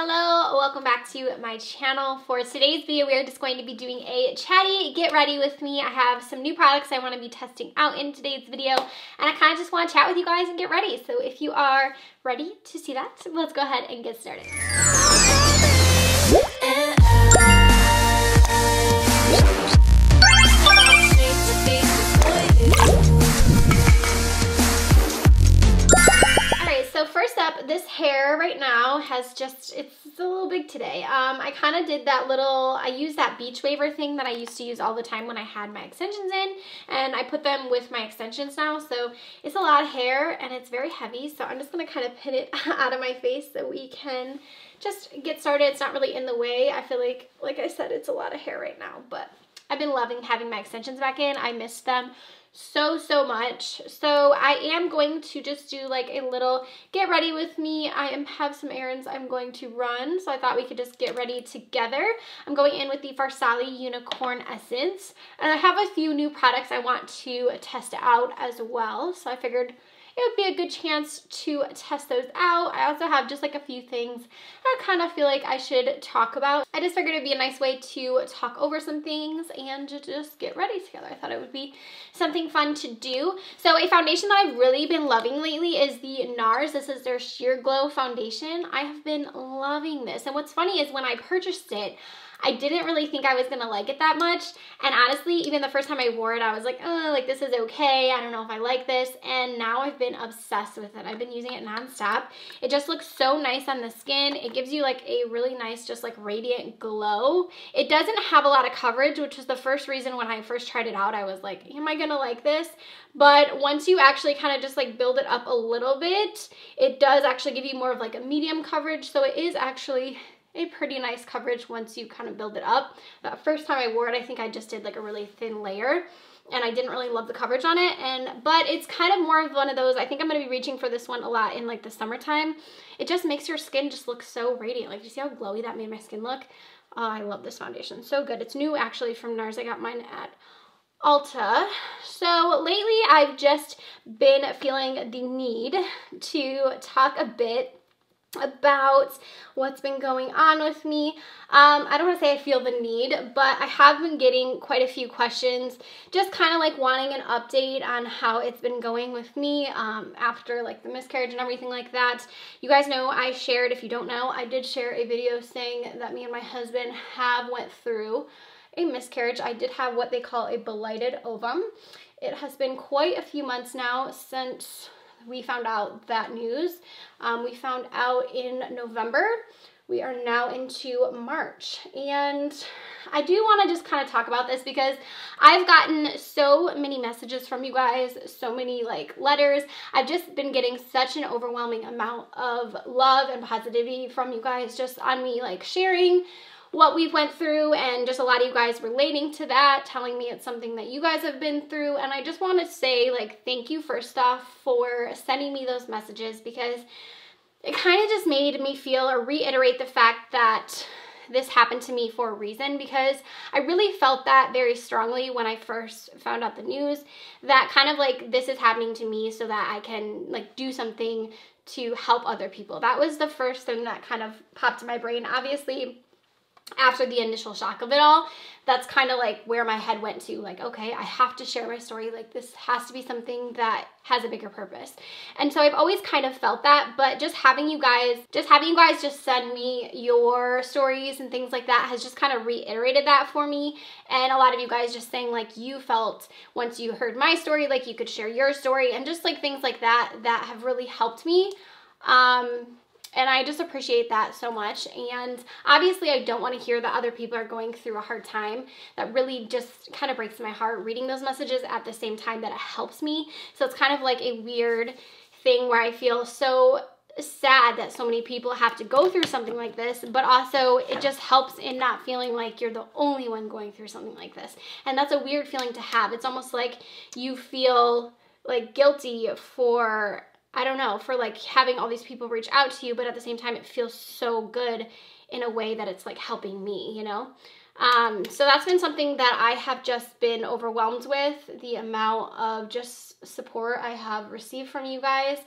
Hello, welcome back to my channel. For today's video, we are just going to be doing a chatty get ready with me. I have some new products I want to be testing out in today's video, and I kind of just want to chat with you guys and get ready. So if you are ready to see that, let's go ahead and get started. So first up, this hair right now has it's a little big today. I kind of did that I used that beach waver thing that I used to use all the time when I had my extensions in, and I put them with my extensions now. So it's a lot of hair and it's very heavy. So I'm just gonna kind of pin it out of my face so we can just get started. It's not really in the way. I feel like I said, it's a lot of hair right now, but I've been loving having my extensions back in. I missed them so much. So I am going to just do like a little get ready with me. I have some errands I'm going to run, so I thought we could just get ready together. I'm going in with the Farsali Unicorn Essence, and I have a few new products I want to test out as well, so I figured it would be a good chance to test those out. I also have just like a few things I kind of feel like I should talk about. I just figured it'd be a nice way to talk over some things and to just get ready together. I thought it would be something fun to do. So a foundation that I've really been loving lately is the Nars. This is their Sheer Glow foundation. I have been loving this. And what's funny is when I purchased it, I didn't really think I was gonna like it that much, and honestly, even the first time I wore it, I was like, oh, like this is okay, I don't know if I like this, and now I've been obsessed with it. I've been using it nonstop. It just looks so nice on the skin. It gives you like a really nice, just like radiant glow. It doesn't have a lot of coverage, which was the first reason when I first tried it out, I was like, am I gonna like this? But once you actually kind of just like build it up a little bit, it does actually give you more of like a medium coverage, so it is actually a pretty nice coverage once you kind of build it up. The first time I wore it, I think I just did like a really thin layer, and I didn't really love the coverage on it, but it's kind of more of one of those, I think I'm going to be reaching for this one a lot in like the summertime. It just makes your skin just look so radiant. Like, you see how glowy that made my skin look? I love this foundation, so good. It's new actually from Nars. I got mine at Ulta. So lately I've just been feeling the need to talk a bit about what's been going on with me. I don't want to say I feel the need, but I have been getting quite a few questions, just kind of like wanting an update on how it's been going with me after like the miscarriage and everything like that. You guys know I shared, if you don't know, I did share a video saying that me and my husband have went through a miscarriage. I did have what they call a blighted ovum. It has been quite a few months now since we found out that news. We found out in November. We are now into March, and I do want to just kind of talk about this because I've gotten so many messages from you guys, so many like letters. I've just been getting such an overwhelming amount of love and positivity from you guys just on me like sharing what we've went through, and just a lot of you guys relating to that, telling me it's something that you guys have been through. And I just want to say like thank you first off for sending me those messages, because it kind of just made me feel or reiterate the fact that this happened to me for a reason, because I really felt that very strongly when I first found out the news, that kind of like this is happening to me so that I can like do something to help other people. That was the first thing that kind of popped in my brain. Obviously, after the initial shock of it all, that's kind of like where my head went to, like, okay, I have to share my story. Like, this has to be something that has a bigger purpose. And so I've always kind of felt that, but just having you guys just send me your stories and things like that has just kind of reiterated that for me. And a lot of you guys just saying like you felt once you heard my story, like you could share your story, and just like things like that have really helped me. And I just appreciate that so much. And obviously I don't want to hear that other people are going through a hard time. That really just kind of breaks my heart reading those messages at the same time that it helps me. So it's kind of like a weird thing where I feel so sad that so many people have to go through something like this, but also it just helps in not feeling like you're the only one going through something like this. And that's a weird feeling to have. It's almost like you feel like guilty for, I don't know, for like having all these people reach out to you, but at the same time it feels so good in a way that it's like helping me, you know? So that's been something that I have just been overwhelmed with, the amount of just support I have received from you guys.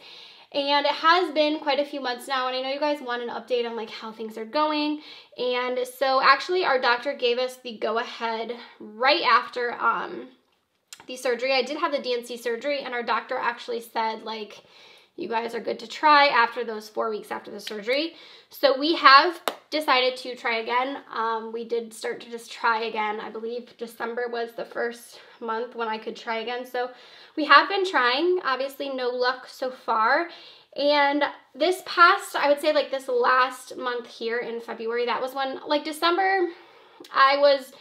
And it has been quite a few months now, and I know you guys want an update on like how things are going. And so actually our doctor gave us the go-ahead right after the surgery. I did have the DNC surgery, and our doctor actually said like, you guys are good to try after those 4 weeks after the surgery. So we have decided to try again. We did start to just try again. I believe December was the first month when I could try again. So we have been trying. Obviously no luck so far. And this past, I would say like this last month here in February, that was when, like December, I was,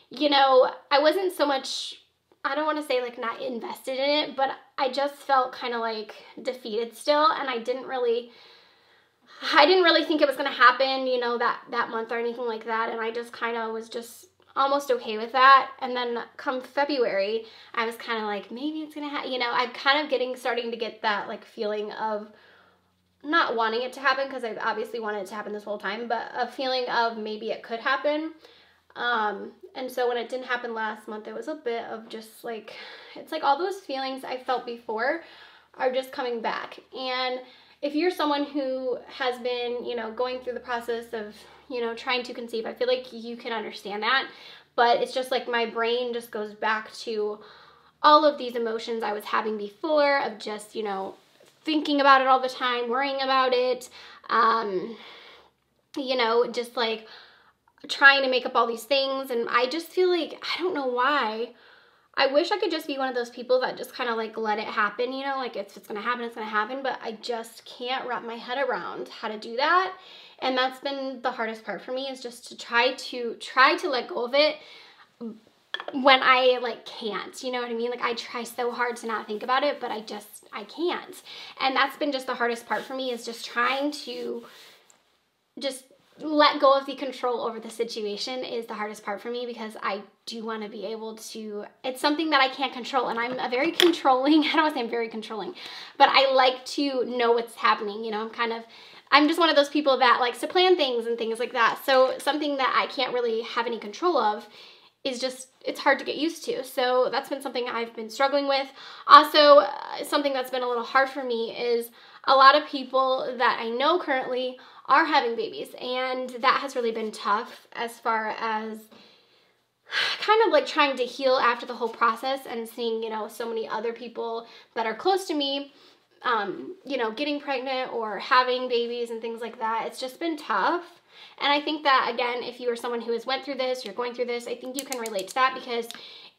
you know, I wasn't so much, I don't want to say like not invested in it, but I just felt kind of like defeated still. And I didn't really think it was going to happen, you know, that month or anything like that. And I just kind of was just almost okay with that. And then come February, I was kind of like, maybe it's going to happen. You know, I'm kind of starting to get that like feeling of not wanting it to happen, because I've obviously wanted it to happen this whole time, but a feeling of maybe it could happen. And so when it didn't happen last month, it was a bit of just like, it's like all those feelings I felt before are just coming back. And if you're someone who has been, you know, going through the process of, you know, trying to conceive, I feel like you can understand that. But it's just like my brain just goes back to all of these emotions I was having before of just, you know, thinking about it all the time, worrying about it, you know, just like trying to make up all these things. And I just feel like, I don't know why, I wish I could just be one of those people that just kind of like let it happen, you know, like if it's going to happen, it's going to happen, but I just can't wrap my head around how to do that. And that's been the hardest part for me, is just to try to let go of it when I like can't, you know what I mean? Like I try so hard to not think about it, but I can't. And that's been just the hardest part for me, is just trying to just let go of the control over the situation is the hardest part for me, because I do want to be able to, it's something that I can't control, and I'm a very controlling, I don't want to say I'm very controlling, but I like to know what's happening, you know, I'm just one of those people that likes to plan things and things like that. So something that I can't really have any control of is just, it's hard to get used to. So that's been something I've been struggling with. Also, something that's been a little hard for me is a lot of people that I know currently are having babies, and that has really been tough as far as kind of like trying to heal after the whole process, and seeing, you know, so many other people that are close to me, you know, getting pregnant or having babies and things like that. It's just been tough. And I think that, again, if you are someone who has went through this, you're going through this, I think you can relate to that, because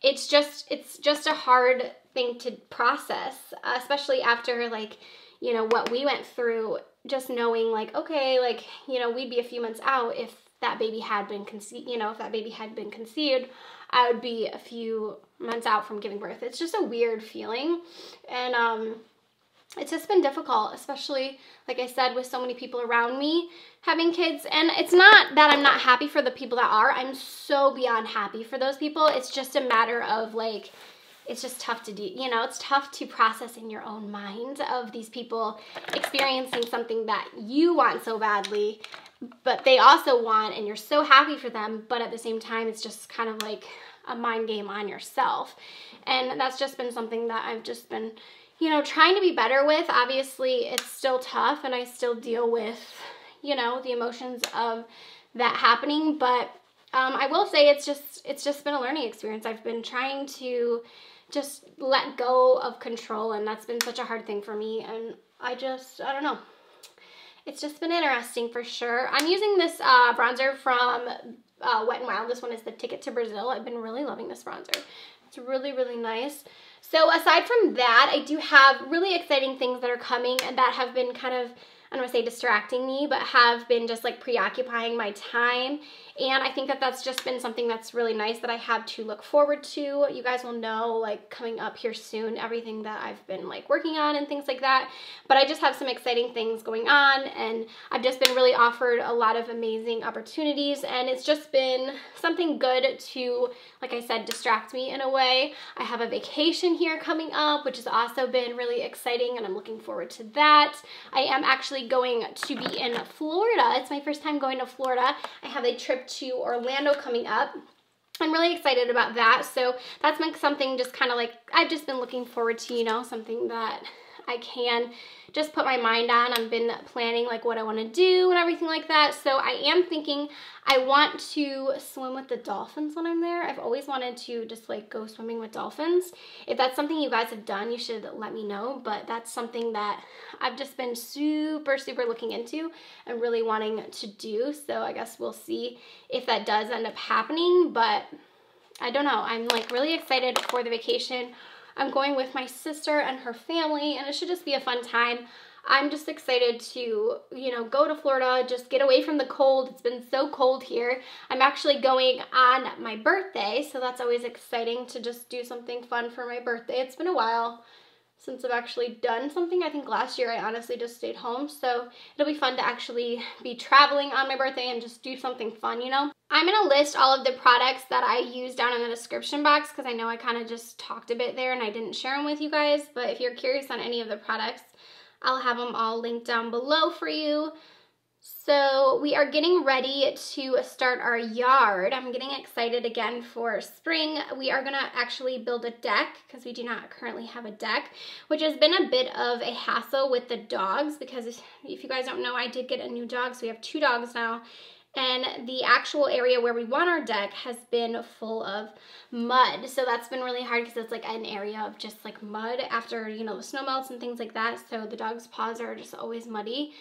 it's just a hard thing to process, especially after, like, you know, what we went through, just knowing like, okay, like, you know, we'd be a few months out if that baby had been conceived, you know, if that baby had been conceived, I would be a few months out from giving birth. It's just a weird feeling. And, it's just been difficult, especially, like I said, with so many people around me having kids. And it's not that I'm not happy for the people that are. I'm so beyond happy for those people. It's just a matter of like, it's just tough to do, you know, it's tough to process in your own mind of these people experiencing something that you want so badly, but they also want, and you're so happy for them, but at the same time, it's just kind of like a mind game on yourself. And that's just been something that I've just been, you know, trying to be better with. Obviously, it's still tough, and I still deal with, you know, the emotions of that happening, but I will say it's just been a learning experience. I've been trying to just let go of control, and that's been such a hard thing for me, and I don't know. It's just been interesting for sure. I'm using this bronzer from Wet n Wild. This one is the Ticket to Brazil. I've been really loving this bronzer. It's really, really nice. So aside from that, I do have really exciting things that are coming, and that have been kind of, I don't want to say distracting me, but have been just like preoccupying my time. And I think that that's just been something that's really nice that I have to look forward to. You guys will know, like, coming up here soon, everything that I've been like working on and things like that. But I just have some exciting things going on, and I've just been really offered a lot of amazing opportunities, and it's just been something good to, like I said, distract me in a way. I have a vacation here coming up, which has also been really exciting, and I'm looking forward to that. I am actually going to be in Florida. It's my first time going to Florida. I have a trip to Orlando coming up. I'm really excited about that. So that's been something just kind of like, I've just been looking forward to, you know, something that I can just put my mind on. I've been planning like what I want to do and everything like that. So I am thinking I want to swim with the dolphins when I'm there. I've always wanted to just like go swimming with dolphins. If that's something you guys have done, you should let me know. But that's something that I've just been super looking into and really wanting to do. So I guess we'll see if that does end up happening. But I don't know. I'm like really excited for the vacation. I'm going with my sister and her family, and it should just be a fun time. I'm just excited to, you know, go to Florida, just get away from the cold. It's been so cold here. I'm actually going on my birthday, so that's always exciting to just do something fun for my birthday. It's been a while since I've actually done something. I think last year I honestly just stayed home, so it'll be fun to actually be traveling on my birthday and just do something fun, you know? I'm gonna list all of the products that I use down in the description box because I know I kind of just talked a bit there and I didn't share them with you guys, but if you're curious on any of the products, I'll have them all linked down below for you. So we are getting ready to start our yard. I'm getting excited again for spring. We are gonna actually build a deck because we do not currently have a deck, which has been a bit of a hassle with the dogs because if you guys don't know, I did get a new dog, so we have 2 dogs now. And the actual area where we want our deck has been full of mud. So that's been really hard because it's like an area of just like mud after, you know, the snow melts and things like that. So the dog's paws are just always muddy.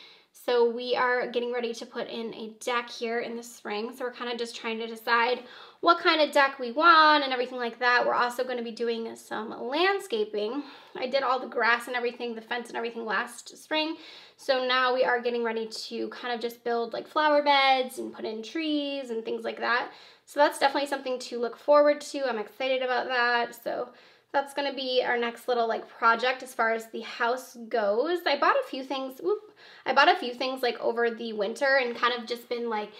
So we are getting ready to put in a deck here in the spring. So we're kind of just trying to decide what kind of deck we want and everything like that. We're also going to be doing some landscaping. I did all the grass and everything, the fence and everything last spring. So now we are getting ready to kind of just build like flower beds and put in trees and things like that. So that's definitely something to look forward to. I'm excited about that. So that's going to be our next little like project as far as the house goes. I bought a few things. Like over the winter and kind of just been like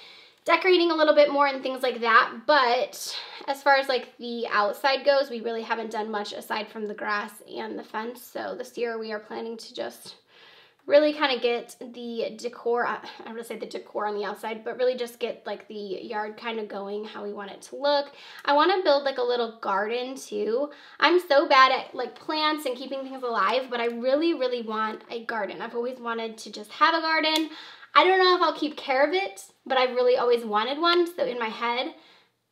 decorating a little bit more and things like that. But as far as like the outside goes, we really haven't done much aside from the grass and the fence. So this year we are planning to just really kind of get the decor, I'm going to say the decor on the outside, but really just get like the yard kind of going how we want it to look. I want to build like a little garden too. I'm so bad at like plants and keeping things alive, but I really want a garden. I've always wanted to just have a garden. I don't know if I'll keep care of it, but I've really always wanted one. So in my head,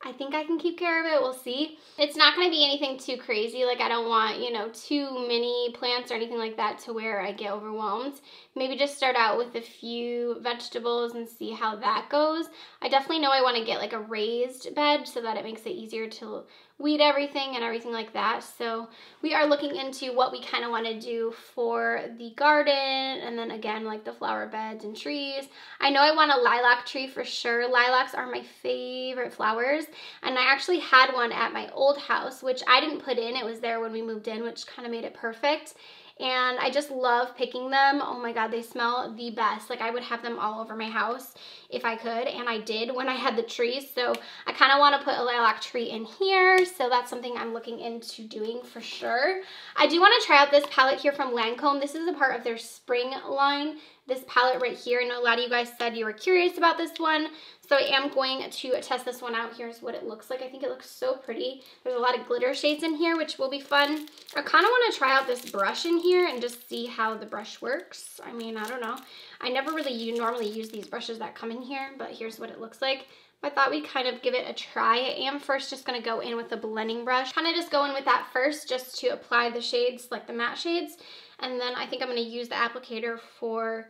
I think I can keep care of it. We'll see. It's not going to be anything too crazy. Like I don't want, you know, too many plants or anything like that to where I get overwhelmed. Maybe just start out with a few vegetables and see how that goes. I definitely know I want to get like a raised bed so that it makes it easier to weed everything and everything like that. So we are looking into what we kind of want to do for the garden and then again like the flower beds and trees. I know I want a lilac tree for sure. Lilacs are my favorite flowers and I actually had one at my old house which I didn't put in. It was there when we moved in, which kind of made it perfect. And I just love picking them. Oh my God, they smell the best. Like I would have them all over my house if I could, and I did when I had the trees. So I kind of want to put a lilac tree in here. So that's something I'm looking into doing for sure. I do want to try out this palette here from Lancome. This is a part of their spring line. This palette right here. I know a lot of you guys said you were curious about this one. So I am going to test this one out. Here's what it looks like. I think it looks so pretty. There's a lot of glitter shades in here, which will be fun. I kind of want to try out this brush in here and just see how the brush works. I mean, I don't know. I never really normally use these brushes that come in here, but here's what it looks like. I thought we'd kind of give it a try. I am first just going to go in with the blending brush. Kind of just go in with that first just to apply the shades, like the matte shades. And then I think I'm going to use the applicator for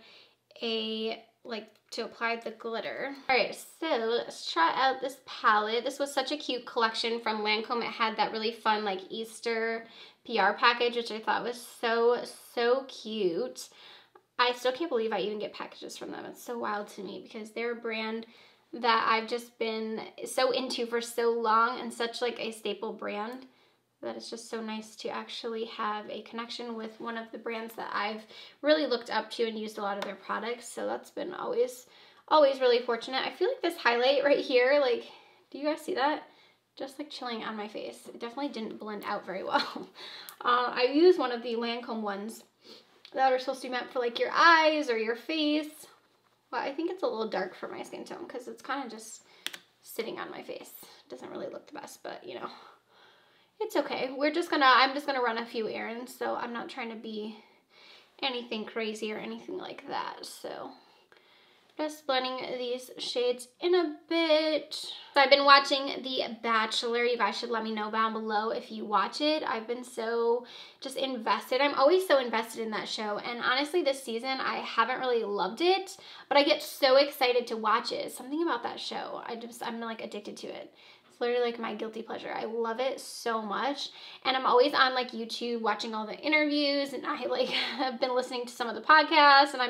to apply the glitter. All right, so let's try out this palette. This was such a cute collection from Lancome. It had that really fun like Easter PR package, which I thought was so cute. I still can't believe I even get packages from them. It's so wild to me because they're a brand that I've just been so into for so long and such like a staple brand that it's just so nice to actually have a connection with one of the brands that I've really looked up to and used a lot of their products. So that's been always really fortunate. I feel like this highlight right here, like, do you guys see that? Just like chilling on my face. It definitely didn't blend out very well. I used one of the Lancome ones that are supposed to be meant for like your eyes or your face. Well, I think it's a little dark for my skin tone because it's kind of just sitting on my face. It doesn't really look the best, but you know. It's okay. I'm just gonna run a few errands, so I'm not trying to be anything crazy or anything like that. So just blending these shades in a bit. So I've been watching The Bachelor. You guys should let me know down below if you watch it. I've been so just invested. I'm always so invested in that show. And honestly, this season, I haven't really loved it, but I get so excited to watch it. Something about that show. I'm like addicted to it. It's literally like my guilty pleasure. I love it so much. And I'm always on like YouTube watching all the interviews, and I like have been listening to some of the podcasts, and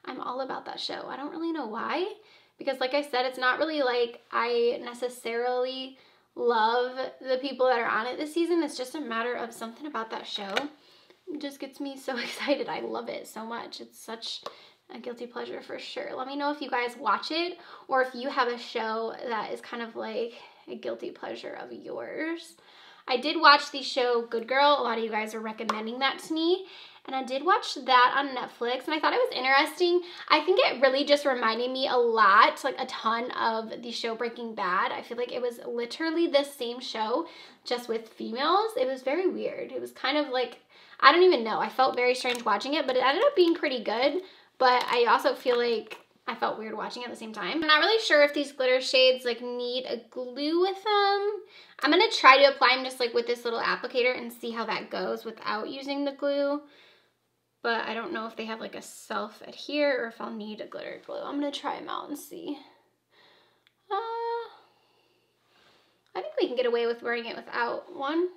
I'm all about that show. I don't really know why, because like I said, it's not really like I necessarily love the people that are on it this season. It's just a matter of something about that show. It just gets me so excited. I love it so much. It's such a guilty pleasure for sure. Let me know if you guys watch it, or if you have a show that is kind of like a guilty pleasure of yours. I did watch the show Good Girl. A lot of you guys are recommending that to me. And I did watch that on Netflix, and I thought it was interesting. I think it really just reminded me a lot, like a ton of the show Breaking Bad. I feel like it was literally the same show, just with females. It was very weird. It was kind of like, I don't even know. I felt very strange watching it, but it ended up being pretty good. But I also feel like I felt weird watching it at the same time. I'm not really sure if these glitter shades like need a glue with them. I'm gonna try to apply them just like with this little applicator and see how that goes without using the glue. But I don't know if they have like a self-adhere or if I'll need a glitter glue. I'm gonna try them out and see. I think we can get away with wearing it without one.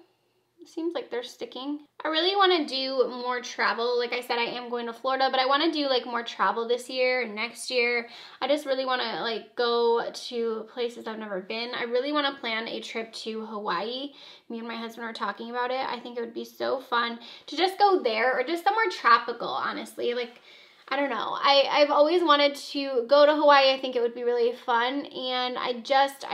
It seems like they're sticking. I really want to do more travel. Like I said, I am going to Florida, but I want to do like more travel this year and next year. I just really want to like go to places I've never been. I really want to plan a trip to Hawaii. Me and my husband are talking about it. I think it would be so fun to just go there, or just somewhere tropical, honestly. Like, I don't know. I've always wanted to go to Hawaii. I think it would be really fun, and I just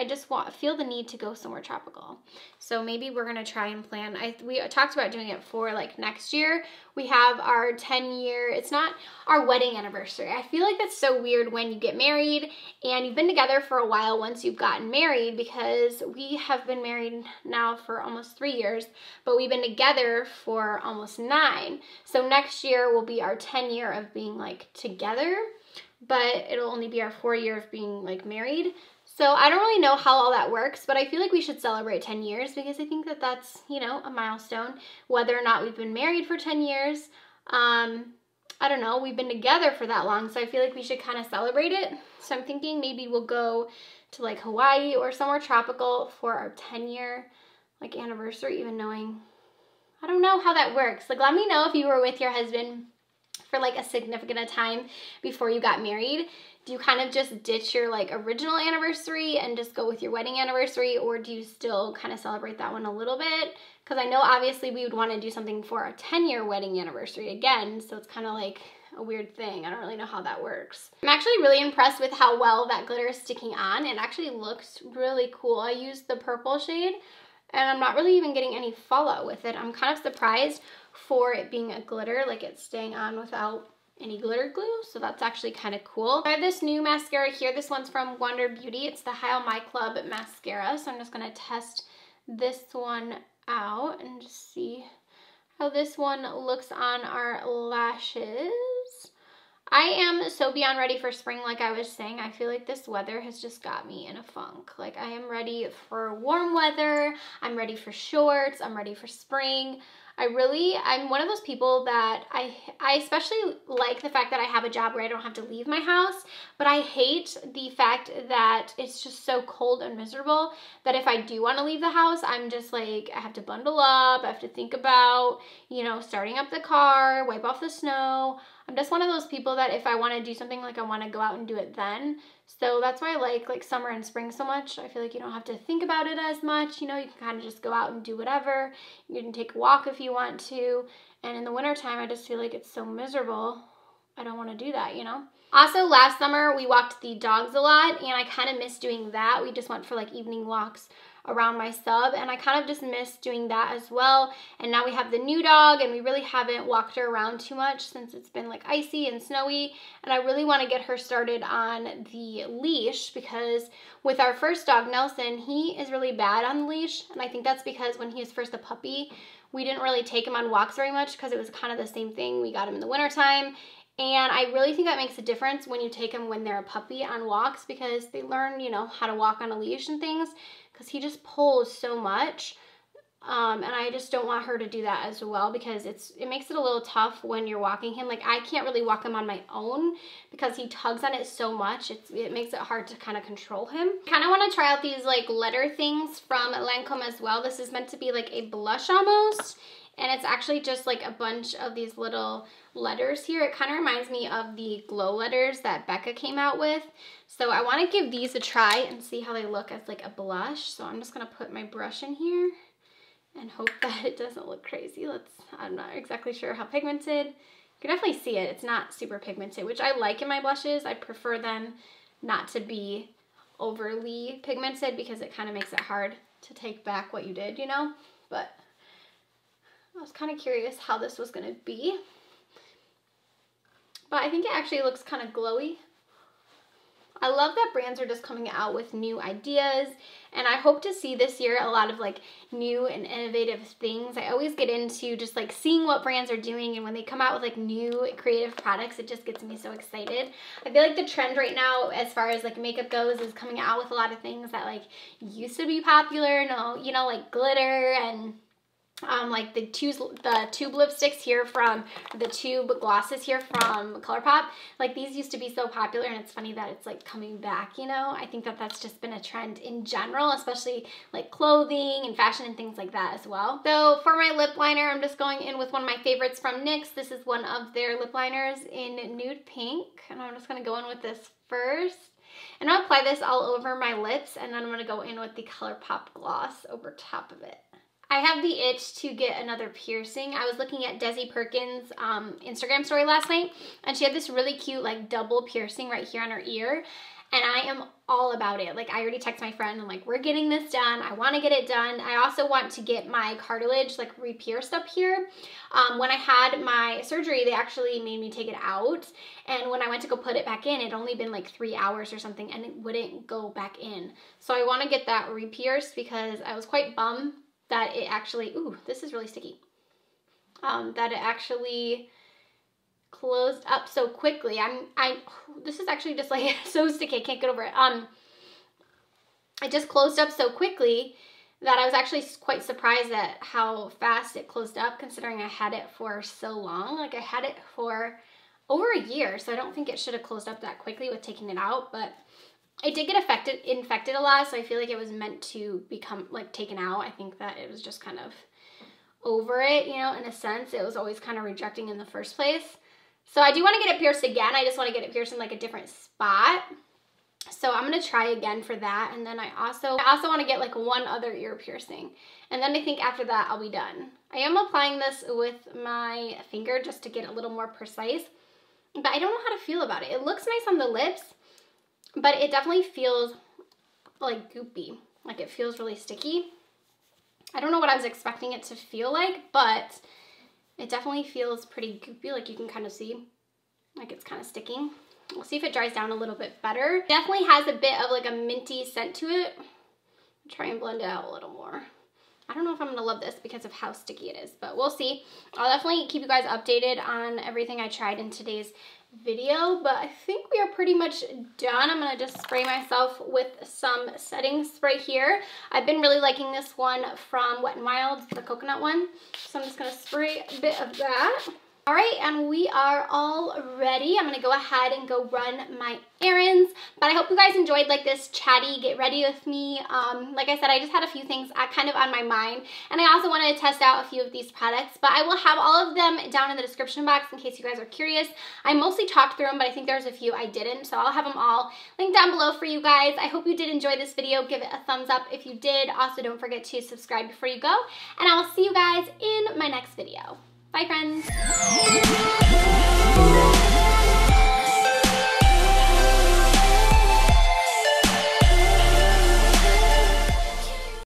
feel the need to go somewhere tropical. So maybe we're gonna try and plan. We talked about doing it for like next year. We have our 10-year, it's not our wedding anniversary. I feel like that's so weird when you get married and you've been together for a while once you've gotten married, because we have been married now for almost 3 years, but we've been together for almost 9. So next year will be our 10-year of being like together, but it'll only be our 4 year of being like married. So I don't really know how all that works, but I feel like we should celebrate 10 years because I think that that's, you know, a milestone, whether or not we've been married for 10 years. I don't know, we've been together for that long, so I feel like we should kind of celebrate it. So I'm thinking maybe we'll go to like Hawaii or somewhere tropical for our 10-year like anniversary, even knowing, I don't know how that works. Like, let me know if you were with your husband for like a significant time before you got married. Do you kind of just ditch your like original anniversary and just go with your wedding anniversary, or do you still kind of celebrate that one a little bit? Because I know obviously we would want to do something for our 10-year wedding anniversary again, so it's kind of like a weird thing. I don't really know how that works. I'm actually really impressed with how well that glitter is sticking on. It actually looks really cool. I used the purple shade, and I'm not really even getting any fallout with it. I'm kind of surprised for it being a glitter, like it's staying on without any glitter glue, so that's actually kind of cool. I have this new mascara here. This one's from Wonder Beauty. It's the Heil My Club mascara, so I'm just going to test this one out and just see how this one looks on our lashes. I am so beyond ready for spring, like I was saying. I feel like this weather has just got me in a funk. Like, I am ready for warm weather. I'm ready for shorts. I'm ready for spring. I'm one of those people that I especially like the fact that I have a job where I don't have to leave my house, but I hate the fact that it's just so cold and miserable that if I do want to leave the house, I'm just like, I have to bundle up, I have to think about, you know, starting up the car, wipe off the snow. I'm just one of those people that if I want to do something, like I want to go out and do it then. So that's why I like summer and spring so much. I feel like you don't have to think about it as much. You know, you can kind of just go out and do whatever. You can take a walk if you want to. And in the wintertime, I just feel like it's so miserable. I don't want to do that, you know? Also, last summer, we walked the dogs a lot, and I kind of miss doing that. We just went for like evening walks around my sub, and I kind of just miss doing that as well. And now we have the new dog, and we really haven't walked her around too much since it's been like icy and snowy, and I really want to get her started on the leash, because with our first dog, Nelson, he is really bad on the leash, and I think that's because when he was first a puppy, we didn't really take him on walks very much because it was kind of the same thing. We got him in the wintertime. And I really think that makes a difference when you take them when they're a puppy on walks, because they learn, you know, how to walk on a leash and things, because he just pulls so much. And I just don't want her to do that as well, because it makes it a little tough when you're walking him. Like, I can't really walk him on my own because he tugs on it so much. It makes it hard to kind of control him. Kind of want to try out these like letter things from Lancome as well. This is meant to be like a blush almost. And it's actually just like a bunch of these little letters here. It kind of reminds me of the glow letters that Becca came out with. So I want to give these a try and see how they look as like a blush. So I'm just going to put my brush in here and hope that it doesn't look crazy. I'm not exactly sure how pigmented. You can definitely see it. It's not super pigmented, which I like in my blushes. I prefer them not to be overly pigmented because it kind of makes it hard to take back what you did, you know? But I was kind of curious how this was going to be. But I think it actually looks kind of glowy. I love that brands are just coming out with new ideas, and I hope to see this year a lot of like new and innovative things. I always get into just like seeing what brands are doing, and when they come out with like new creative products, it just gets me so excited. I feel like the trend right now as far as like makeup goes is coming out with a lot of things that like used to be popular, you know, like glitter and like the tube lipsticks here from, the tube glosses here from ColourPop. Like, these used to be so popular, and it's funny that it's like coming back, you know? I think that that's just been a trend in general, especially like clothing and fashion and things like that as well. So for my lip liner, I'm just going in with one of my favorites from NYX. This is one of their lip liners in nude pink, and I'm just gonna go in with this first. And I'll apply this all over my lips, and then I'm gonna go in with the ColourPop gloss over top of it. I have the itch to get another piercing. I was looking at Desi Perkins' Instagram story last night, and she had this really cute like double piercing right here on her ear, and I am all about it. Like, I already texted my friend, I'm like, we're getting this done. I want to get it done. I also want to get my cartilage like re-pierced up here. When I had my surgery, they actually made me take it out, and when I went to go put it back in, it only been like 3 hours or something, and it wouldn't go back in. So I want to get that re-pierced because I was quite bummed that it actually, ooh, this is really sticky, that it actually closed up so quickly. This is actually just like so sticky, I can't get over it. It just closed up so quickly that I was actually quite surprised at how fast it closed up, considering I had it for so long. Like, I had it for over a year, so I don't think it should have closed up that quickly with taking it out, but it did get infected a lot, so I feel like it was meant to become like taken out. I think that it was just kind of over it, you know, in a sense. It was always kind of rejecting in the first place. So I do want to get it pierced again. I just want to get it pierced in like a different spot. So I'm going to try again for that. And then I also want to get like one other ear piercing. And then I think after that I'll be done. I am applying this with my finger just to get a little more precise, but I don't know how to feel about it. It looks nice on the lips, but it definitely feels like goopy. Like, it feels really sticky. I don't know what I was expecting it to feel like, but it definitely feels pretty goopy. Like, you can kind of see, like, it's kind of sticking. We'll see if it dries down a little bit better. It definitely has a bit of like a minty scent to it. I'll try and blend it out a little more. I don't know if I'm gonna love this because of how sticky it is, but we'll see. I'll definitely keep you guys updated on everything I tried in today's video, but I think we are pretty much done. I'm gonna just spray myself with some setting spray here. I've been really liking this one from Wet n Wild, the coconut one. So I'm just gonna spray a bit of that. All right, and we are all ready. I'm gonna go ahead and go run my errands, but I hope you guys enjoyed like this chatty get ready with me. Like I said, I just had a few things kind of on my mind, and I also wanted to test out a few of these products, but I will have all of them down in the description box in case you guys are curious. I mostly talked through them, but I think there's a few I didn't, so I'll have them all linked down below for you guys. I hope you did enjoy this video. Give it a thumbs up if you did. Also, don't forget to subscribe before you go, and I will see you guys in my next video. Bye, friends.